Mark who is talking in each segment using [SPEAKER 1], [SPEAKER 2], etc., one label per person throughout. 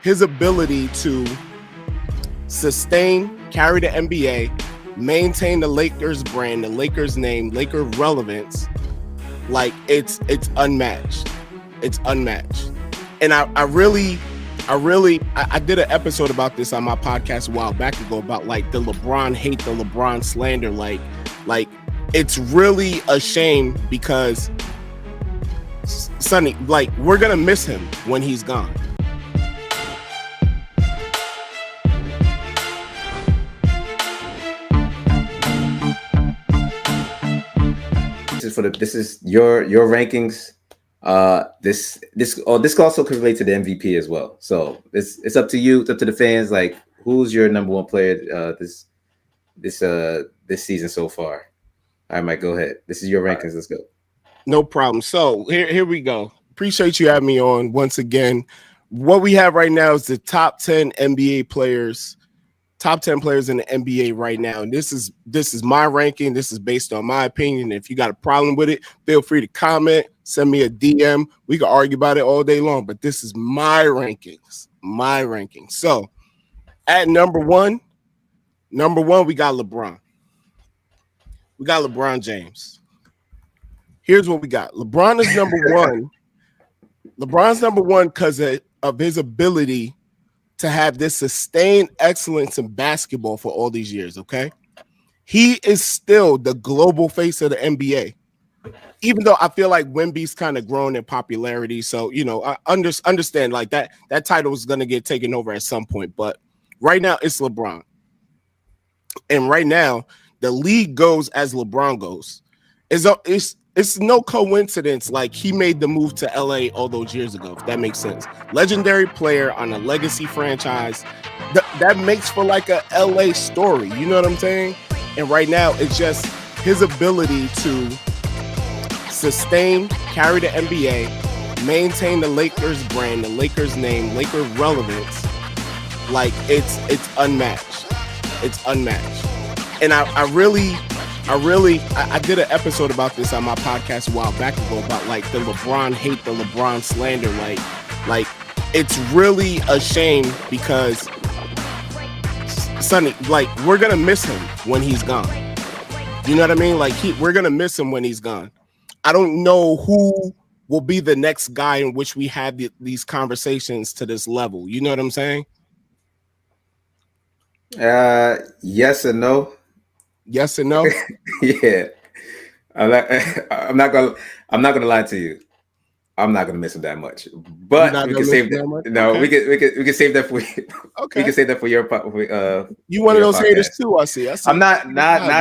[SPEAKER 1] his ability to sustain, carry the NBA, maintain the Lakers brand, the Lakers name, Laker relevance, like it's unmatched. It's unmatched. And I did an episode about this on my podcast a while back ago about like the LeBron hate, the LeBron slander. Like it's really a shame because Sonny, like we're gonna miss him when he's gone.
[SPEAKER 2] This is your rankings. This also could relate to the MVP as well. So it's up to you. It's up to the fans. Like, who's your number one player this season so far? All right, Mike, go ahead. This is your rankings. Let's go.
[SPEAKER 1] No problem. So here we go. Appreciate you having me on once again. What we have right now is the top 10 NBA players, top 10 players in the NBA right now. And this is my ranking. This is based on my opinion. If you got a problem with it, feel free to comment, send me a DM. We can argue about it all day long, but this is my rankings. My rankings. So at number one, we got LeBron. We got LeBron James. Here's what we got. LeBron is number one. LeBron's number one because of his ability to have this sustained excellence in basketball for all these years, okay? He is still the global face of the NBA, even though I feel like Wemby's kind of grown in popularity. So, you know, I understand like that title is going to get taken over at some point. But right now, it's LeBron. And right now, the league goes as LeBron goes. It's no coincidence like he made the move to LA all those years ago, if that makes sense. Legendary player on a legacy franchise. That makes for like a LA story. You know what I'm saying? And right now, it's just his ability to sustain, carry the NBA, maintain the Lakers brand, the Lakers name, Laker relevance. Like it's unmatched. It's unmatched. And I did an episode about this on my podcast a while back ago about like the LeBron hate, the LeBron slander. Like it's really a shame because Sonny, like we're gonna miss him when he's gone. You know what I mean? Like we're gonna miss him when he's gone. I don't know who will be the next guy in which we have these conversations to this level. You know what I'm saying?
[SPEAKER 2] Yes and no.
[SPEAKER 1] Yes and no.
[SPEAKER 2] Yeah, I'm not gonna lie to you. I'm not gonna miss him that much, but we can save that. No, okay. we can save that for you. Okay, we can save that for your.
[SPEAKER 1] You one of those podcast. Haters too? I see.
[SPEAKER 2] I'm not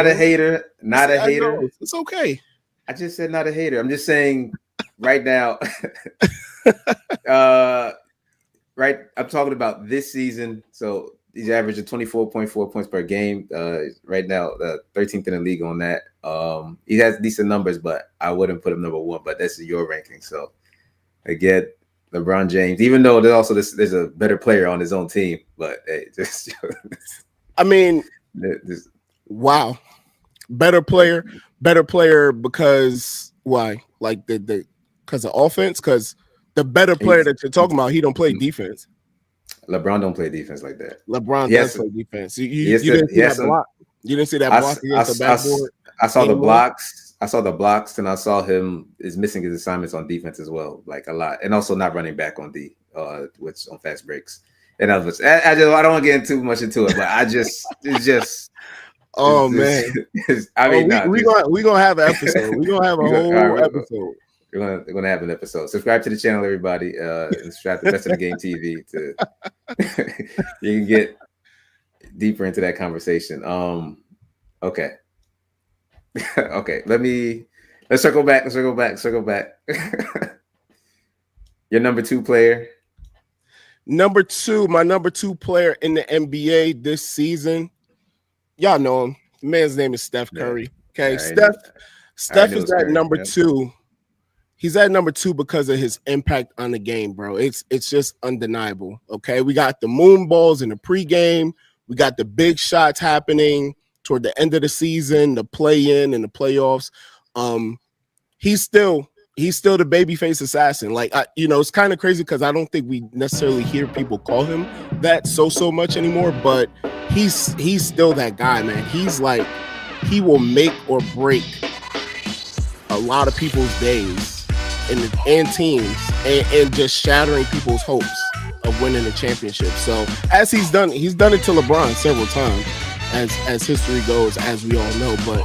[SPEAKER 2] a hater. Not a hater.
[SPEAKER 1] It's okay.
[SPEAKER 2] I just said not a hater. I'm just saying right now. Right, I'm talking about this season. So he's averaging 24.4 points per game. Right now, 13th in the league on that. He has decent numbers, but I wouldn't put him number one. But that's your ranking. So again, LeBron James, even though there's a better player on his own team, but hey, just
[SPEAKER 1] I mean, wow, better player because why? Like the because of offense, because the better player that you're talking about, he don't play defense.
[SPEAKER 2] LeBron don't play defense like that.
[SPEAKER 1] LeBron does play defense. You didn't see that block. You didn't see that block against the backboard.
[SPEAKER 2] I saw the blocks. I saw the blocks, and I saw him is missing his assignments on defense as well, like a lot, and also not running back on which on fast breaks. And I don't want to get too much into it, but it's just.
[SPEAKER 1] Oh man! We're gonna have an episode. We're gonna have a whole episode.
[SPEAKER 2] We're gonna have an episode. Subscribe to the channel, everybody. And subscribe to Best of the Game TV to you can get deeper into that conversation. Okay. Okay. Let's circle back. Your number two player.
[SPEAKER 1] My number two player in the NBA this season. Y'all know him. The man's name is Steph Curry. Okay, Steph is at number two. He's at number two because of his impact on the game, bro. It's just undeniable. Okay, we got the moon balls in the pregame. We got the big shots happening toward the end of the season, the play-in and the playoffs. He's still he's still the babyface assassin. Like, it's kind of crazy because I don't think we necessarily hear people call him that so much anymore. But he's still that guy, man. He's like, he will make or break a lot of people's days and teams, and just shattering people's hopes of winning a championship. So as he's done it to LeBron several times, as history goes, as we all know. But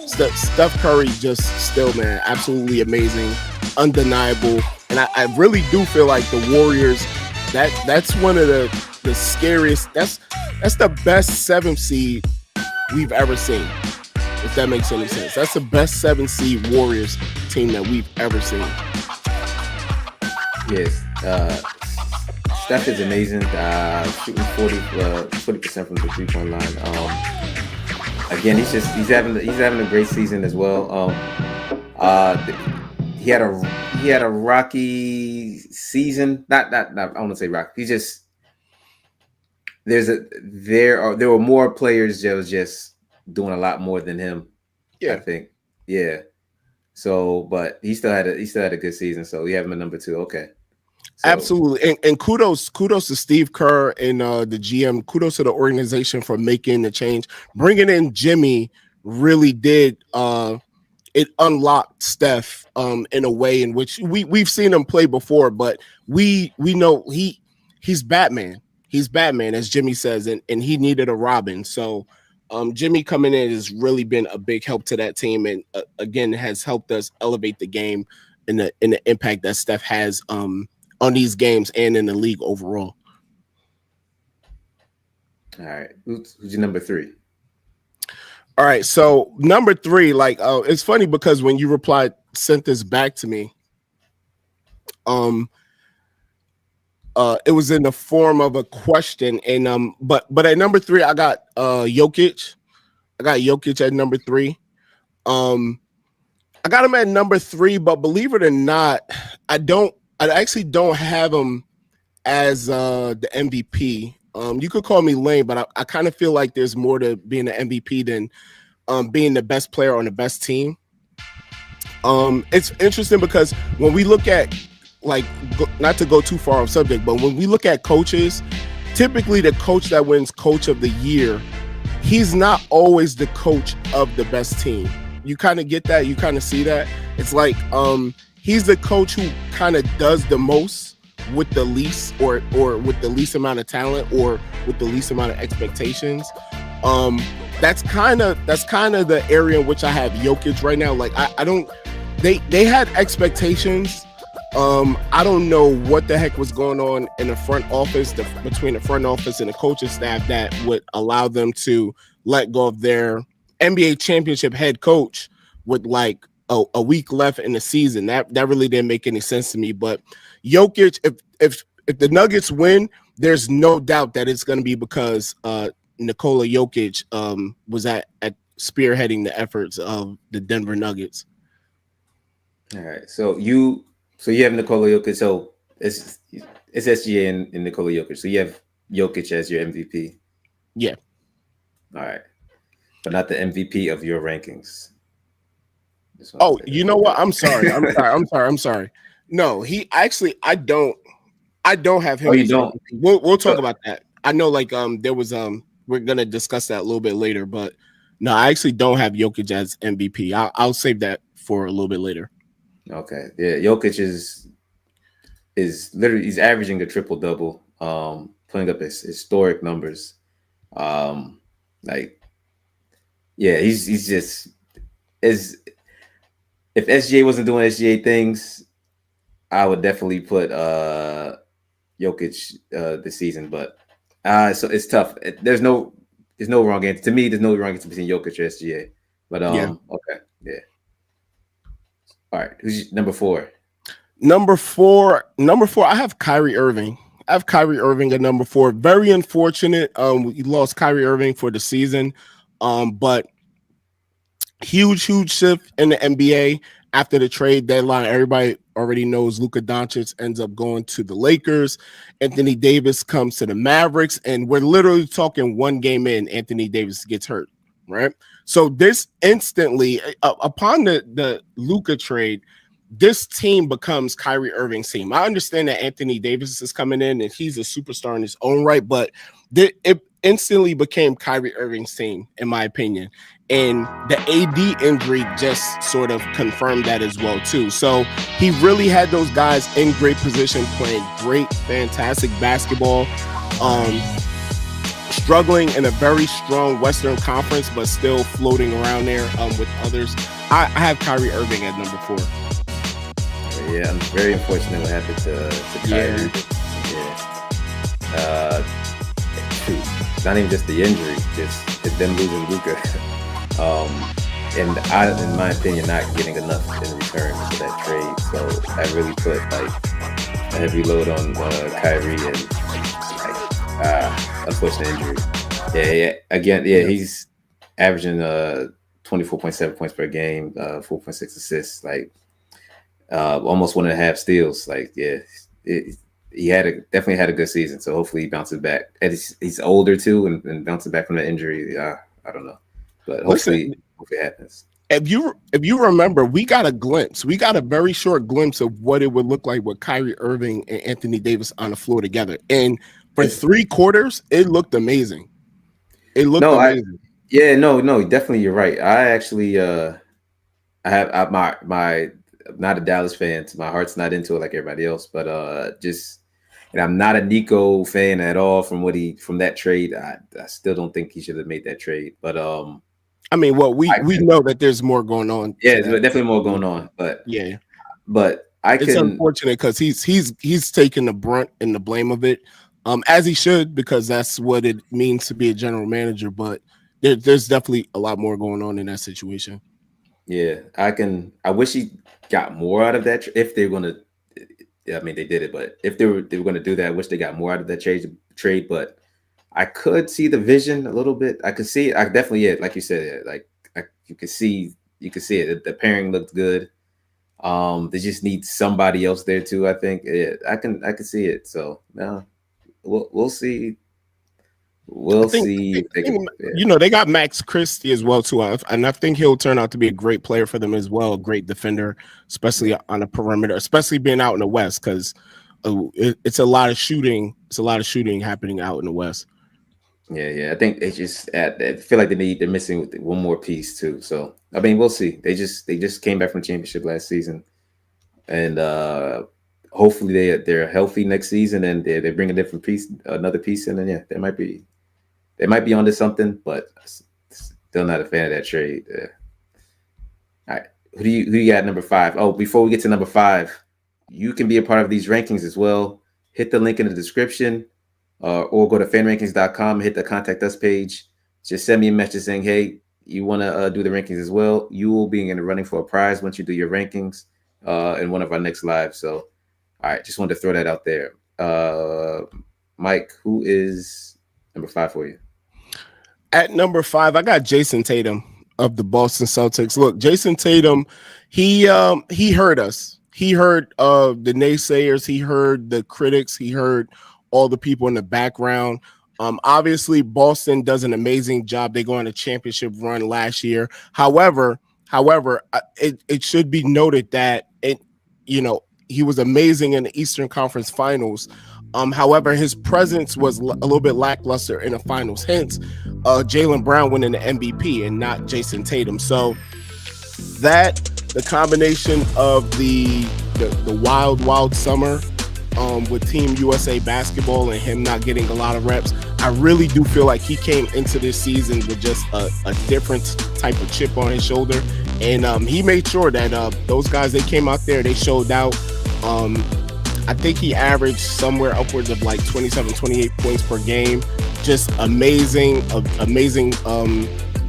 [SPEAKER 1] Steph Curry just still, man, absolutely amazing, undeniable. And I really do feel like the Warriors, that's one of the scariest. That's the best 7 seed we've ever seen, if that makes any sense. That's the best 7 seed Warriors team that we've ever seen.
[SPEAKER 2] Yes, Steph is amazing. Shooting 40% from the 3-point line. Again, he's having a great season as well. He had a rocky season. Not I want to say rocky. He just there were more players that was just doing a lot more than him. Yeah, I think. Yeah. So, but he still had a good season. So we have him at number 2. Okay. So,
[SPEAKER 1] absolutely, and kudos to Steve Kerr and the GM. Kudos to the organization for making the change. Bringing in Jimmy really did it unlocked Steph in a way in which we've seen him play before, but we know he's Batman. He's Batman, as Jimmy says, and he needed a Robin. So Jimmy coming in has really been a big help to that team, and again has helped us elevate the game in the impact that Steph has on these games and in the league overall.
[SPEAKER 2] All right. Who's your number 3?
[SPEAKER 1] All right. So number 3, like, it's funny because when you sent this back to me, it was in the form of a question. And, but at number 3, I got, Jokic. I got Jokic at number 3. I got him at number 3, but believe it or not, I actually don't have him as the MVP. You could call me lame, but I kind of feel like there's more to being an MVP than being the best player on the best team. It's interesting because when we look at, like, not to go too far off subject, but when we look at coaches, typically the coach that wins Coach of the Year, he's not always the coach of the best team. You kind of get that. You kind of see that. It's like he's the coach who kind of does the most with the least, or with the least amount of talent, or with the least amount of expectations. That's kind of the area in which I have Jokic right now. Like, I don't. They had expectations. I don't know what the heck was going on in the front office, between the front office and the coaching staff, that would allow them to let go of their NBA championship head coach with like a week left in the season. That really didn't make any sense to me. But Jokic, if the Nuggets win, there's no doubt that it's going to be because Nikola Jokic was at spearheading the efforts of the Denver Nuggets.
[SPEAKER 2] All right, so you have Nikola Jokic. So it's SGA and Nikola Jokic. So you have Jokic as your MVP.
[SPEAKER 1] Yeah.
[SPEAKER 2] All right, but not the MVP of your rankings.
[SPEAKER 1] Oh, you know what? I'm sorry. No, he actually, I don't have him.
[SPEAKER 2] Oh, you don't?
[SPEAKER 1] We'll talk about that. I know, like, there was we're gonna discuss that a little bit later, but no, I actually don't have Jokic as MVP. I'll save that for a little bit later.
[SPEAKER 2] Okay. Yeah, Jokic is literally, he's averaging a triple-double, putting up his historic numbers. Like, yeah, he's just, as if SGA wasn't doing SGA things, I would definitely put Jokic this season. But so it's tough. There's no wrong answer. To me, there's no wrong answer between Jokic or SGA. But
[SPEAKER 1] yeah.
[SPEAKER 2] Okay, yeah. All right, who's number 4?
[SPEAKER 1] Number four, I have Kyrie Irving. I have Kyrie Irving at number 4. Very unfortunate. We lost Kyrie Irving for the season. But huge shift in the NBA after the trade deadline. Everybody already knows Luka Doncic ends up going to the Lakers. Anthony Davis comes to the Mavericks, and we're literally talking one game in, Anthony Davis gets hurt, right? So this instantly, upon the Luka trade, this team becomes Kyrie Irving's team. I understand that Anthony Davis is coming in and he's a superstar in his own right, but it instantly became Kyrie Irving's team, in my opinion. And the AD injury just sort of confirmed that as well, too. So he really had those guys in great position, playing great, fantastic basketball, struggling in a very strong Western Conference, but still floating around there with others. I have Kyrie Irving at number 4.
[SPEAKER 2] Yeah, I'm very unfortunate what happened to Kyrie. Yeah. Not even just the injury, just them losing Luka. And in my opinion, not getting enough in return for that trade. So I really put like a heavy load on Kyrie and unfortunate injury. Yeah. Again, he's averaging 24.7 points per game, 4.6 assists, like almost 1.5 steals. Like, he definitely had a good season. So hopefully he bounces back. And he's older too, and bouncing back from the injury. I don't know, but hopefully it happens.
[SPEAKER 1] If you remember, we got a very short glimpse of what it would look like with Kyrie Irving and Anthony Davis on the floor together. And for 3 quarters, it looked amazing. Amazing.
[SPEAKER 2] Definitely, you're right. I actually, I have my I'm not a Dallas fan, so my heart's not into it like everybody else. But and I'm not a Nico fan at all from that trade. I still don't think he should have made that trade. But
[SPEAKER 1] I mean, we know that there's more going on.
[SPEAKER 2] Yeah, there's definitely more going on. But it's
[SPEAKER 1] unfortunate because he's taking the brunt and the blame of it, as he should, because that's what it means to be a general manager. But there's definitely a lot more going on in that situation.
[SPEAKER 2] Yeah, I wish he got more out of that. If they're going to, I mean, they did it, but if they were going to do that, I wish they got more out of that trade. But I could see the vision a little bit. I could see it. I definitely, like you said, you could see it. The pairing looked good. They just need somebody else there too. I think I can see it. So now we'll see. We'll see.
[SPEAKER 1] They got Max Christie as well too, and I think he'll turn out to be a great player for them as well. A great defender, especially on the perimeter, especially being out in the West, because it's a lot of shooting. It's a lot of shooting happening out in the West.
[SPEAKER 2] Yeah. I think they just I feel like they're missing one more piece too. So I mean, we'll see. They just came back from the championship last season, and hopefully they're healthy next season, and they bring another piece in, and they might be onto something, but still not a fan of that trade. All right, who you got number 5? Oh, before we get to number 5, you can be a part of these rankings as well. Hit the link in the description, or go to fanrankings.com and hit the contact us page. Just send me a message saying, hey, you want to do the rankings as well. You will be in the running for a prize once you do your rankings in one of our next lives. So, all right, just wanted to throw that out there. Mike, who is number 5 for you?
[SPEAKER 1] At number 5, I got Jayson Tatum of the Boston Celtics. Look, Jayson Tatum, he heard us. He heard the naysayers. He heard the critics. He heard all the people in the background. Obviously, Boston does an amazing job. They go on a championship run last year. However, it should be noted that he was amazing in the Eastern Conference Finals. However, his presence was a little bit lackluster in the finals. Hence, Jaylen Brown winning the MVP and not Jayson Tatum. So the combination of the wild summer with Team USA basketball and him not getting a lot of reps, I really do feel like he came into this season with just a different type of chip on his shoulder. And he made sure that those guys, they came out there, they showed out. I think he averaged somewhere upwards of like 27, 28 points per game. Just amazing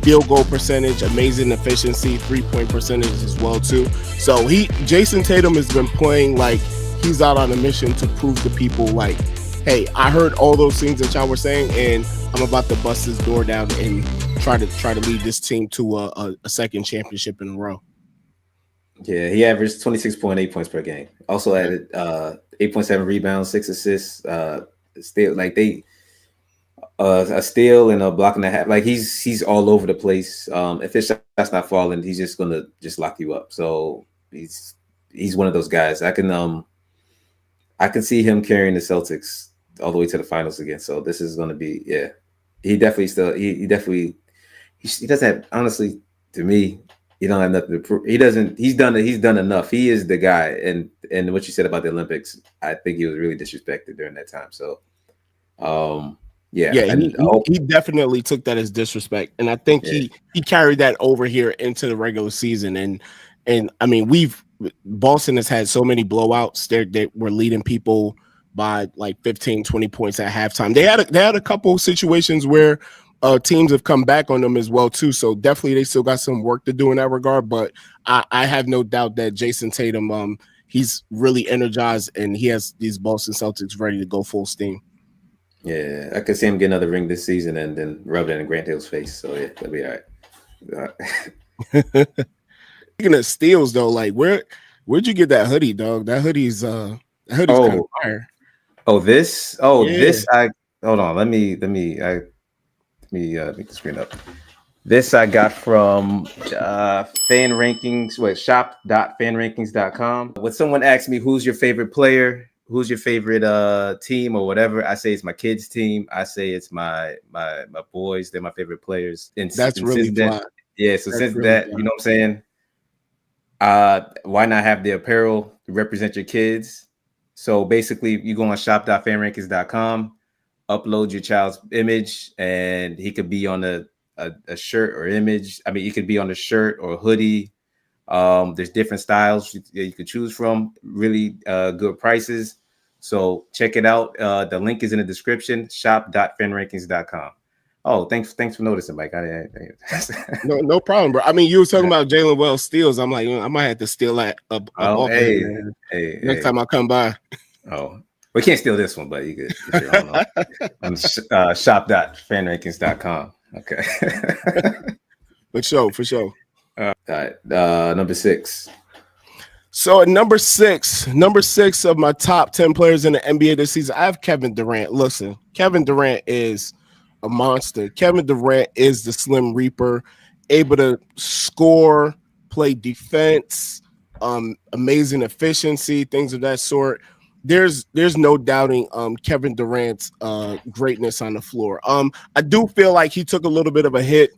[SPEAKER 1] field goal percentage, amazing efficiency, 3-point percentage as well too. So Jayson Tatum has been playing like he's out on a mission to prove to people like, hey, I heard all those things that y'all were saying, and I'm about to bust this door down and try to lead this team to a second championship in a row.
[SPEAKER 2] Yeah, he averaged 26.8 points per game. Also added 8.7 rebounds, 6 assists. Still, like a steal and a block and a half. Like he's all over the place. If his shot's not falling, he's just gonna lock you up. So he's he's one of those guys. I can see him carrying the Celtics all the way to the finals again. So this is going to be, yeah. He definitely still he definitely he doesn't have, honestly, to me, he don't have nothing to prove. He's done enough. He is the guy. And what you said about the Olympics, I think he was really disrespected during that time. So yeah,
[SPEAKER 1] he definitely took that as disrespect, and I think he carried that over here into the regular season. And I mean, Boston has had so many blowouts. They were leading people by like 15, 20 points at halftime. They had a couple situations where teams have come back on them as well too. So definitely they still got some work to do in that regard. But I have no doubt that Jayson Tatum, he's really energized, and he has these Boston Celtics ready to go full steam.
[SPEAKER 2] Yeah, I could see him get another ring this season and then rub it in Grant Hill's face. So yeah, that'll be all
[SPEAKER 1] right. Speaking of steals though, like where'd you get that hoodie, dog? That hoodie's kind of fire.
[SPEAKER 2] This I hold on. Let me make the screen up. This I got from fan rankings. Shop.fanrankings.com. When someone asks me who's your favorite player, who's your favorite team or whatever, I say it's my kids' team. I say it's my boys. They're my favorite players. And
[SPEAKER 1] that's really fly.
[SPEAKER 2] Yeah. So since that, you know what I'm saying? Why not have the apparel to represent your kids? So basically, you go on shop.fanrankings.com, upload your child's image, and he could be on a shirt or image. I mean, it could be on a shirt or a hoodie. There's different styles you could choose from. Really good prices. So check it out. The link is in the description. Shop.fanrankings.com. Oh, thanks for noticing, Mike.
[SPEAKER 1] No problem, bro. I mean, you were talking about Jalen Wells steals. I'm like, I might have to steal that up next time I come by.
[SPEAKER 2] Oh, we can't steal this one, but you could get your own on shop.fanrankings.com. Okay.
[SPEAKER 1] For sure.
[SPEAKER 2] All right. Number 6.
[SPEAKER 1] So at number six of my top 10 players in the NBA this season, I have Kevin Durant. Listen, Kevin Durant is a monster. Kevin Durant is the Slim Reaper, able to score, play defense, amazing efficiency, things of that sort. There's no doubting Kevin Durant's greatness on the floor. I do feel like he took a little bit of a hit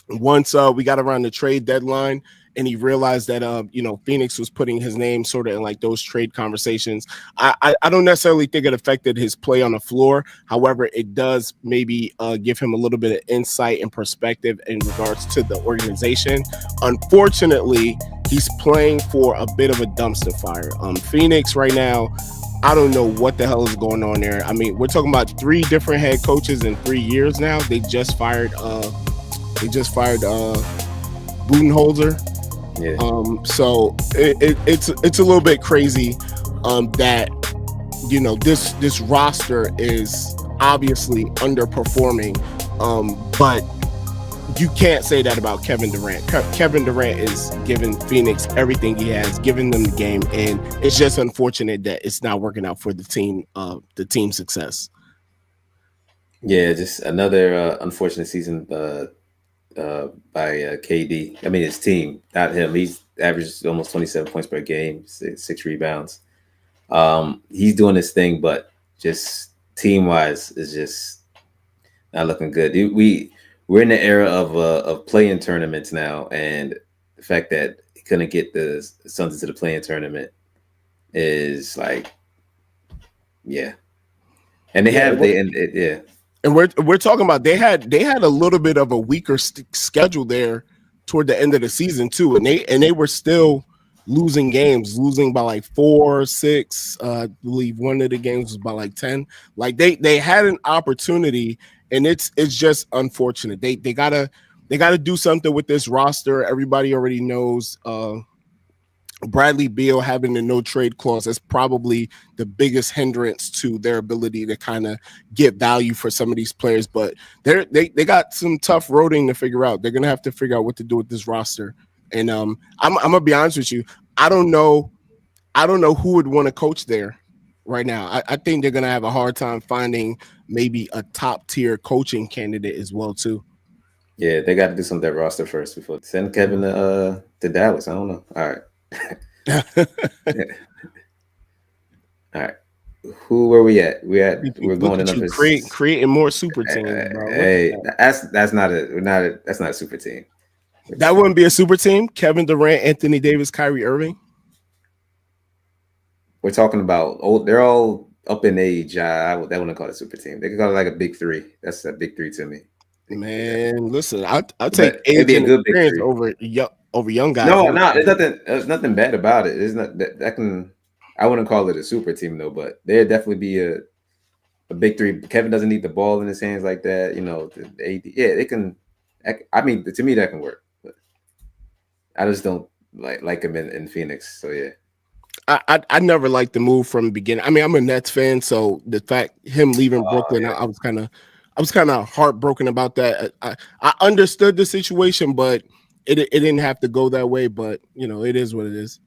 [SPEAKER 1] once we got around the trade deadline, and he realized that Phoenix was putting his name sort of in like those trade conversations. I don't necessarily think it affected his play on the floor. However, it does maybe give him a little bit of insight and perspective in regards to the organization. Unfortunately, he's playing for a bit of a dumpster fire. Phoenix right now, I don't know what the hell is going on there. I mean, we're talking about 3 different head coaches in 3 years now. They just fired Budenholzer.
[SPEAKER 2] Yeah.
[SPEAKER 1] So it's a little bit crazy that this roster is obviously underperforming, but you can't say that about Kevin Durant. Kevin Durant is giving Phoenix everything he has, giving them the game, and it's just unfortunate that it's not working out for the team success.
[SPEAKER 2] Yeah, just another unfortunate season by KD. I mean, his team, not him. He's averaged almost 27 points per game, 6 rebounds. He's doing his thing, but just team-wise is just not looking good. We're in the era of play-in tournaments now, and the fact that he couldn't get the Suns into the play-in tournament is like, yeah. And yeah.
[SPEAKER 1] And we're talking about they had a little bit of a weaker schedule there toward the end of the season too, and they were still losing games, losing by like 4 or 6. I believe one of the games was by like 10. Like they had an opportunity, and it's just unfortunate. They gotta do something with this roster. Everybody already knows Bradley Beal having the no trade clause is probably the biggest hindrance to their ability to kind of get value for some of these players. But they got some tough roading to figure out. They're gonna have to figure out what to do with this roster. And I'm gonna be honest with you. I don't know who would want to coach there right now. I think they're gonna have a hard time finding maybe a top tier coaching candidate as well too.
[SPEAKER 2] Yeah, they got to do some of that roster first before send Kevin to Dallas. I don't know. All right. All right. Where we at? We're
[SPEAKER 1] Look
[SPEAKER 2] going to
[SPEAKER 1] at you
[SPEAKER 2] number.
[SPEAKER 1] creating more super teams, bro.
[SPEAKER 2] Hey, that's not a super team.
[SPEAKER 1] That wouldn't be a super team. Kevin Durant, Anthony Davis, Kyrie Irving.
[SPEAKER 2] We're talking about they're all up in age. That wouldn't call it a super team. They could call it like a big three. That's a big three to me.
[SPEAKER 1] Man, listen, I'll take
[SPEAKER 2] But it'd
[SPEAKER 1] age
[SPEAKER 2] be a
[SPEAKER 1] and
[SPEAKER 2] good big
[SPEAKER 1] experience
[SPEAKER 2] three.
[SPEAKER 1] over young guys.
[SPEAKER 2] No, there's nothing bad about it. It's not that can. I wouldn't call it a super team though, but there'd definitely be a big three. Kevin doesn't need the ball in his hands like that. You know, the AD, yeah, they can. I mean, to me, that can work. But I just don't like him in Phoenix. So yeah.
[SPEAKER 1] I never liked the move from the beginning. I mean, I'm a Nets fan, so the fact him leaving Brooklyn,
[SPEAKER 2] Yeah.
[SPEAKER 1] I was kind of heartbroken about that. I understood the situation, but it didn't have to go that way. But you know, it is what it is.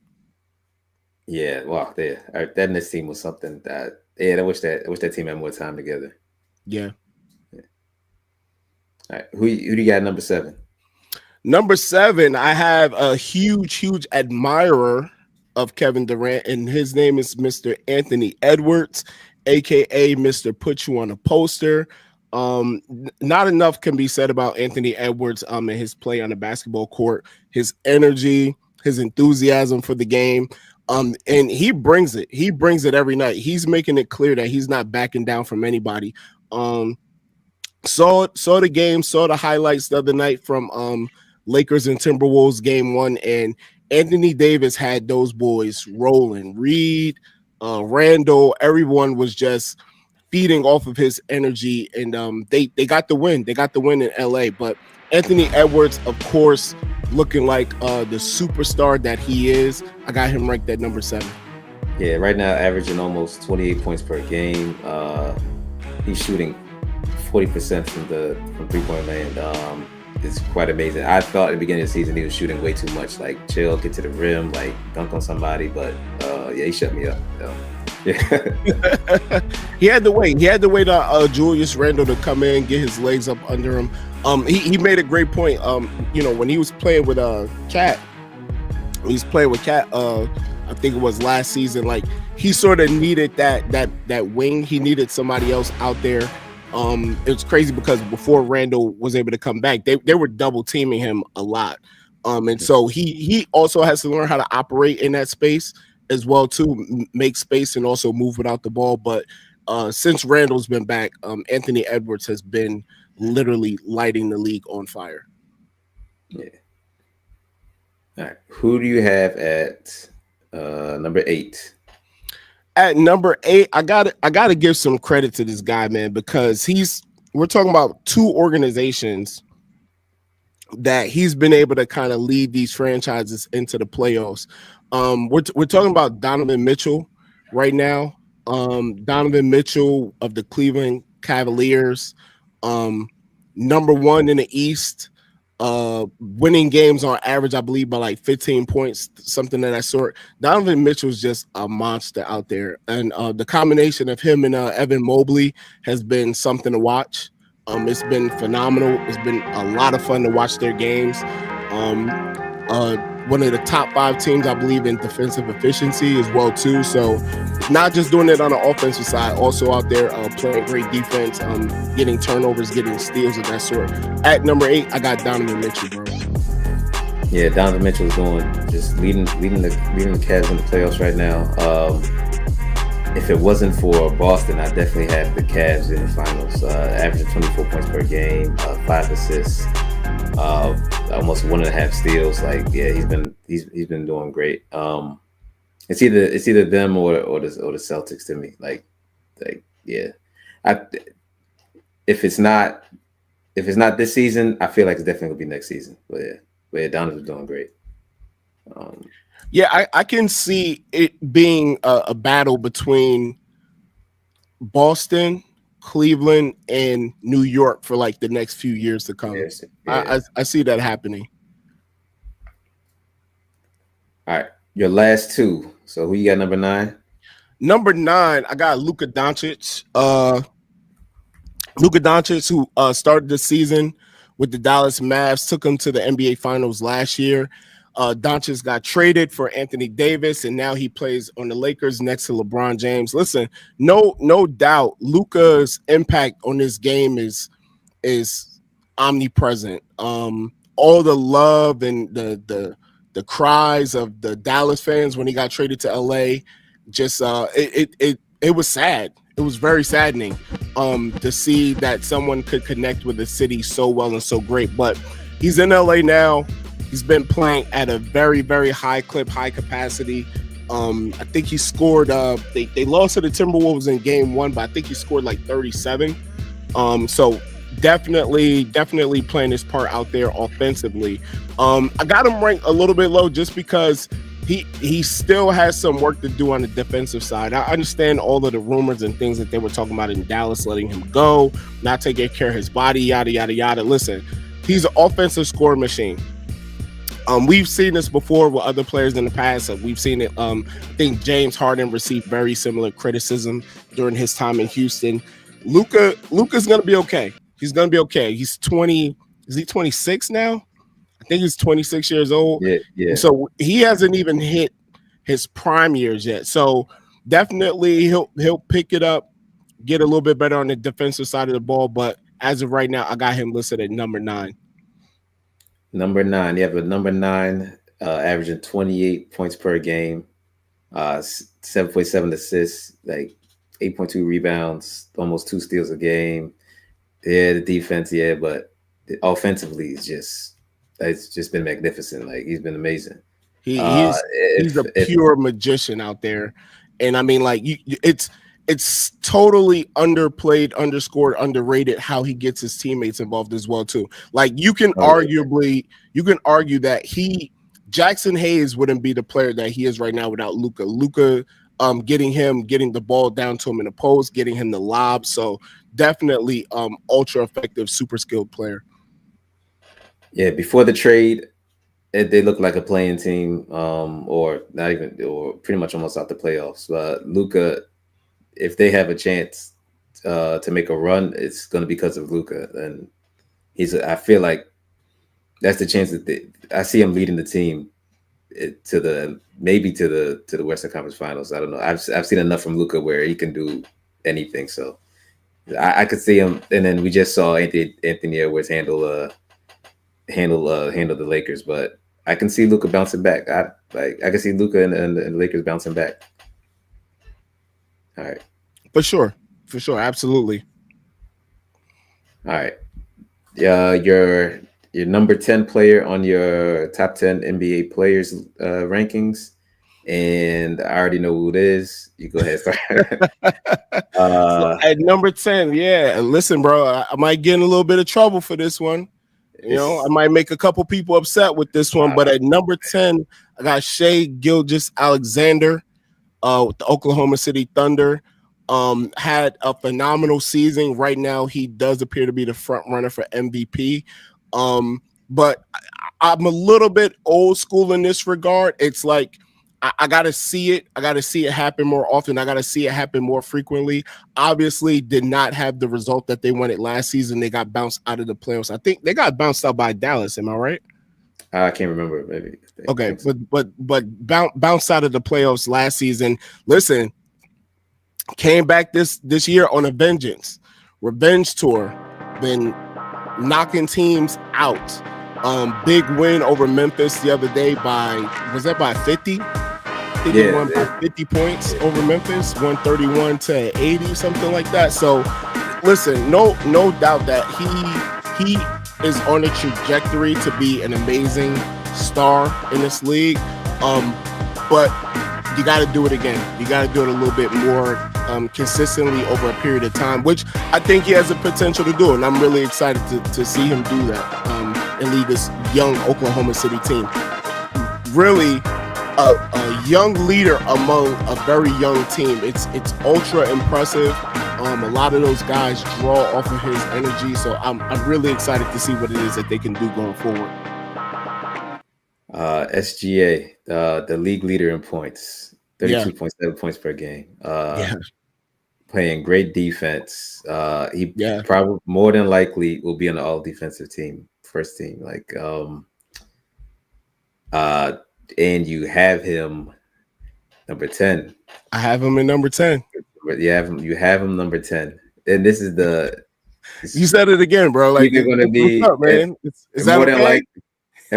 [SPEAKER 2] Yeah, wow, that Nets team was something that I wish that team had more time together.
[SPEAKER 1] Yeah.
[SPEAKER 2] All right, who do you got number 7?
[SPEAKER 1] Number 7, I have a huge admirer of Kevin Durant, and his name is Mr. Anthony Edwards, aka Mr. Put You on a Poster. Not enough can be said about Anthony Edwards and his play on the basketball court, his energy, his enthusiasm for the game. And he brings it. He brings it every night. He's making it clear that he's not backing down from anybody. Saw the game, saw the highlights the other night from Lakers and Timberwolves game 1, and Anthony Davis had those boys rolling. Reed, Randall, everyone was just feeding off of his energy, and they got the win. They got the win in LA. But Anthony Edwards, of course, looking like the superstar that he is. I got him ranked at number 7.
[SPEAKER 2] Yeah, right now averaging almost 28 points per game. He's shooting 40% from 3-point land. It's quite amazing. I thought at the beginning of the season he was shooting way too much, like chill, get to the rim, like dunk on somebody. But yeah, he shut me up. Yeah.
[SPEAKER 1] He had to wait. He had to wait Julius Randle to come in, get his legs up under him. He made a great point. You know, when he was playing with Cat, I think it was last season. Like he sort of needed that wing. He needed somebody else out there. It's crazy because before Randall was able to come back, they were double teaming him a lot. And so he also has to learn how to operate in that space as well too, make space and also move without the ball. But since Randall's been back, Anthony Edwards has been literally lighting the league on fire.
[SPEAKER 2] Yeah. All right. Who do you have at number 8?
[SPEAKER 1] At number 8, I gotta give some credit to this guy, man, because we're talking about 2 organizations that he's been able to kind of lead these franchises into the playoffs. We're talking about Donovan Mitchell right now. Donovan Mitchell of the Cleveland Cavaliers, number 1 in the East, winning games on average, I believe, by like 15 points, something of that sort. Donovan Mitchell's just a monster out there. And the combination of him and Evan Mobley has been something to watch. It's been phenomenal. It's been a lot of fun to watch their games. One of the top 5 teams, I believe, in defensive efficiency as well, too. So not just doing it on the offensive side, also out there playing great defense, getting turnovers, getting steals of that sort. At number 8, I got Donovan Mitchell, bro.
[SPEAKER 2] Yeah, Donovan Mitchell's just leading the Cavs in the playoffs right now. If it wasn't for Boston, I definitely have the Cavs in the finals. Averaging 24 points per game, 5 assists, almost 1.5 steals. Like, yeah, he's been doing great. It's either them or the Celtics to me. Like yeah. If it's not this season, I feel like it's definitely gonna be next season. But yeah, Donovan's doing great.
[SPEAKER 1] Yeah, I can see it being a battle between Boston, Cleveland, and New York for like the next few years to come.
[SPEAKER 2] Yes, yeah.
[SPEAKER 1] I see that happening.
[SPEAKER 2] All right, your last 2. So who you got number 9?
[SPEAKER 1] Number 9, I got Luka Doncic. Luka Doncic, who started the season with the Dallas Mavs, took them to the NBA Finals last year. Doncic got traded for Anthony Davis, and now he plays on the Lakers next to LeBron James. Listen, no doubt, Luka's impact on this game is omnipresent. All the love and the cries of the Dallas fans when he got traded to LA, just it was sad. It was very saddening to see that someone could connect with the city so well and so great. But he's in LA now. He's been playing at a very, very high clip, high capacity. I think he scored. They lost to the Timberwolves in game 1, but I think he scored like 37. So definitely playing his part out there offensively. I got him ranked a little bit low just because he still has some work to do on the defensive side. I understand all of the rumors and things that they were talking about in Dallas, letting him go, not taking care of his body, yada, yada, yada. Listen, he's an offensive scoring machine. We've seen this before with other players in the past. We've seen it. I think James Harden received very similar criticism during his time in Houston. Luka's going to be okay. He's going to be okay. He's 20. Is he 26 now? I think he's 26 years old.
[SPEAKER 2] Yeah.
[SPEAKER 1] So he hasn't even hit his prime years yet. So definitely he'll pick it up, get a little bit better on the defensive side of the ball. But as of right now, I got him listed at number 9.
[SPEAKER 2] Number 9. You have a number 9 averaging 28 points per game, 7.7 assists, like 8.2 rebounds, almost 2 steals a game. Yeah, the defense, but offensively, it's just been magnificent. Like, he's been amazing.
[SPEAKER 1] He's a pure magician out there, and I mean, like, it's totally underplayed, underscored, underrated how he gets his teammates involved as well too. Like, you can argue that Jackson Hayes wouldn't be the player that he is right now without Luka. Luka getting the ball down to him in the post, getting him the lob. So definitely ultra effective, super skilled player.
[SPEAKER 2] Yeah, before the trade, they looked like a playing team, or not even, or pretty much almost out the playoffs. But Luka, if they have a chance to make a run, it's going to be because of Luka, and I feel like that's the chance that I see him leading the team to the Western Conference Finals. I don't know. I've seen enough from Luka where he can do anything. So I could see him. And then we just saw Anthony Edwards handle the Lakers, but I can see Luka bouncing back. I can see Luka and the Lakers bouncing back. All right.
[SPEAKER 1] For sure. Absolutely.
[SPEAKER 2] All right. Your number 10 player on your top 10 NBA players rankings. And I already know who it is. You go ahead.
[SPEAKER 1] At number 10, yeah. Listen, bro, I might get in a little bit of trouble for this one. You know, I might make a couple people upset with this one. But at number 10, I got Shai Gilgeous-Alexander with the Oklahoma City Thunder. Had a phenomenal season. Right now, he does appear to be the front runner for MVP. But I'm a little bit old school in this regard. It's like I gotta see it. I gotta see it happen more often. I gotta see it happen more frequently. Obviously, did not have the result that they wanted last season. They got bounced out of the playoffs. I think they got bounced out by Dallas. Am I right?
[SPEAKER 2] I can't remember. Maybe.
[SPEAKER 1] Okay, but bounced out of the playoffs last season. Listen, came back this year on a vengeance, revenge tour. Been knocking teams out. Big win over Memphis the other day was that by 50? I think they won by 50 points over Memphis, 131-80, something like that. So listen, no doubt that he is on a trajectory to be an amazing star in this league. But you got to do it again. You got to do it a little bit more consistently over a period of time, which I think he has the potential to do. And I'm really excited to see him do that and lead this young Oklahoma City team. Really a young leader among a very young team. It's ultra impressive. A lot of those guys draw off of his energy. So I'm really excited to see what it is that they can do going forward.
[SPEAKER 2] SGA, the league leader in points, 32.7 points per game. Playing great defense. He probably more than likely will be on the all defensive team, first team. Like And you have him number 10.
[SPEAKER 1] I have him in number 10.
[SPEAKER 2] But you have him number 10. And this is
[SPEAKER 1] You said it again, bro. Like,
[SPEAKER 2] either going to
[SPEAKER 1] what's
[SPEAKER 2] be
[SPEAKER 1] up, man? Is that okay?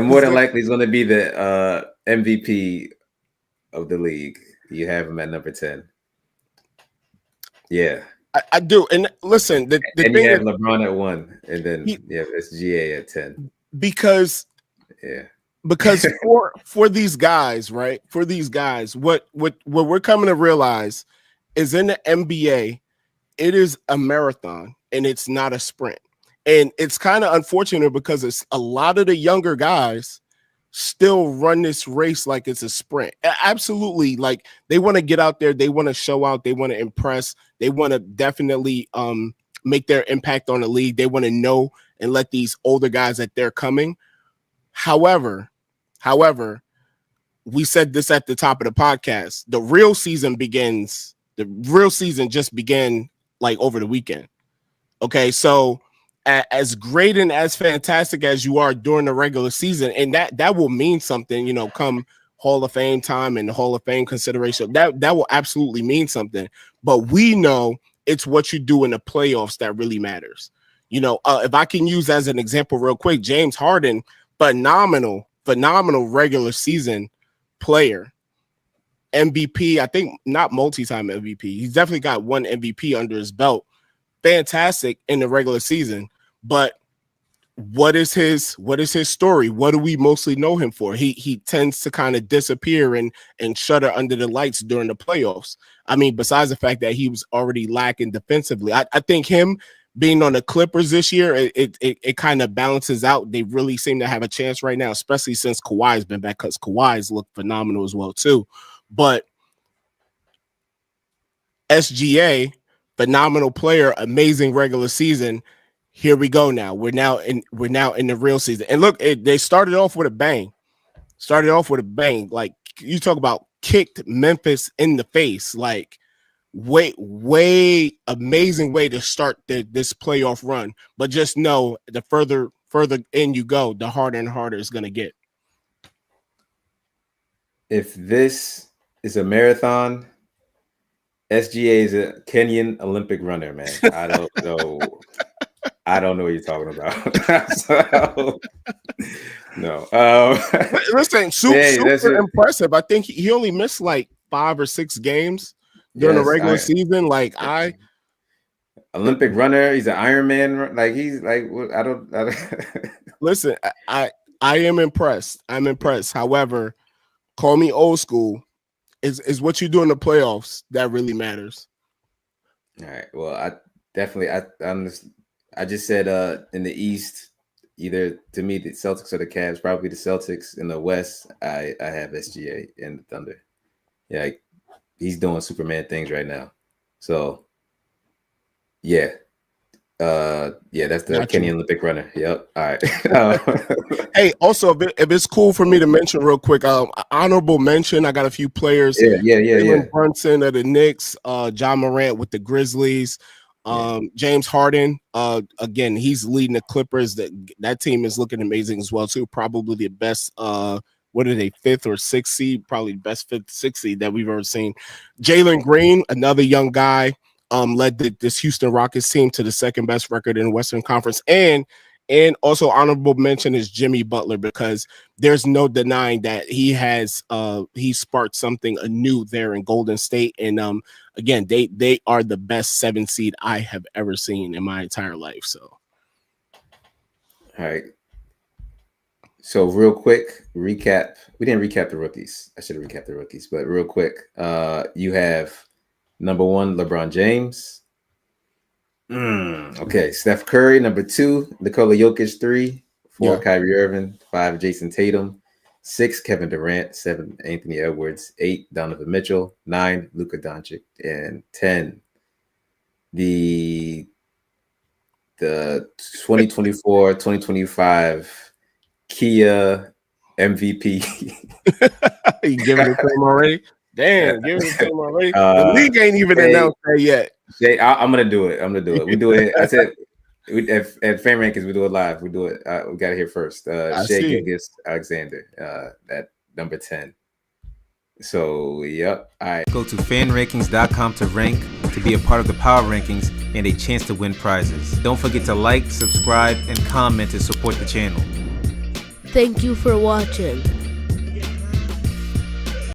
[SPEAKER 2] More than likely, it's going to be the MVP of the league. You have him at number 10. Yeah,
[SPEAKER 1] I do. And listen, the
[SPEAKER 2] and
[SPEAKER 1] thing
[SPEAKER 2] you have
[SPEAKER 1] is,
[SPEAKER 2] LeBron at 1, and then you have SGA at 10.
[SPEAKER 1] Because for these guys, right? For these guys, what we're coming to realize is in the NBA, it is a marathon and it's not a sprint. And it's kind of unfortunate because it's a lot of the younger guys still run this race like it's a sprint. Absolutely. Like, they want to get out there, they want to show out, they want to impress, they want to definitely make their impact on the league. They want to know and let these older guys that they're coming. However, we said this at the top of the podcast. The real season just began like over the weekend. Okay, so as great and as fantastic as you are during the regular season, and that will mean something, you know, come Hall of Fame time and the Hall of Fame consideration, that will absolutely mean something. But we know it's what you do in the playoffs that really matters. You know, if I can use as an example real quick, James Harden, phenomenal regular season player, MVP. I think not multi-time MVP. He's definitely got one MVP under his belt. Fantastic in the regular season, but what is his story? What do we mostly know him for? He tends to kind of disappear and shudder under the lights during the playoffs. I mean, besides the fact that he was already lacking defensively, I think him being on the Clippers this year, it kind of balances out. They really seem to have a chance right now, especially since Kawhi's been back, because Kawhi's looked phenomenal as well too. But SGA, phenomenal player, amazing regular season. Here we go now. We're now in the real season. And look, they started off with a bang. Like, you talk about kicked Memphis in the face. Like, way amazing way to start this playoff run. But just know, the further in you go, the harder and harder it's going to get.
[SPEAKER 2] If this is a marathon, SGA is a Kenyan Olympic runner, man. I don't know. I don't know what you're talking about. So, no.
[SPEAKER 1] Listen, super impressive. I think he only missed like 5 or 6 games during the regular season. Like,
[SPEAKER 2] Olympic runner. He's an Ironman. Like, he's like, I don't.
[SPEAKER 1] Listen, I am impressed. I'm impressed. However, call me old school. Is what you do in the playoffs that really matters.
[SPEAKER 2] All right. Well, I just said in the East, either to me the Celtics or the Cavs, probably the Celtics. In the West, I have SGA and the Thunder. Yeah, he's doing Superman things right now. So yeah. That's the Kenyan Olympic runner. Yep. All right.
[SPEAKER 1] Hey, also, if it's cool for me to mention real quick, honorable mention. I got a few players.
[SPEAKER 2] Yeah.
[SPEAKER 1] Brunson of the Knicks, John Morant with the Grizzlies, James Harden. Again, he's leading the Clippers. That team is looking amazing as well too. Probably the best. What are they, 5th or 6th seed? Probably the best 5th, 6th seed that we've ever seen. Jalen Green, another young guy. Led this Houston Rockets team to the second best record in the Western Conference. And also honorable mention is Jimmy Butler, because there's no denying that he sparked something anew there in Golden State. And again, they are the best 7 seed I have ever seen in my entire life. So,
[SPEAKER 2] all right. So real quick recap. We didn't recap the rookies. I should have recapped the rookies, but real quick, you have number 1, LeBron James. Okay, Steph Curry. Number 2, Nikola Jokic. 3, 4, Kyrie Irving. 5, Jayson Tatum. 6, Kevin Durant. 7, Anthony Edwards. 8, Donovan Mitchell. 9, Luka Doncic. And 10, the 2024-2025 Kia MVP.
[SPEAKER 1] You giving it to him already? Damn, giving it to him already. The league ain't even announced that yet.
[SPEAKER 2] I'm gonna do it. We do it. I said At fan rankings, we do it live. We do it. We got it here first. Shai Gilgeous-Alexander at number 10. So, yep. All right.
[SPEAKER 3] Go to fanrankings.com to rank, to be a part of the power rankings, and a chance to win prizes. Don't forget to like, subscribe, and comment to support the channel.
[SPEAKER 4] Thank you for watching.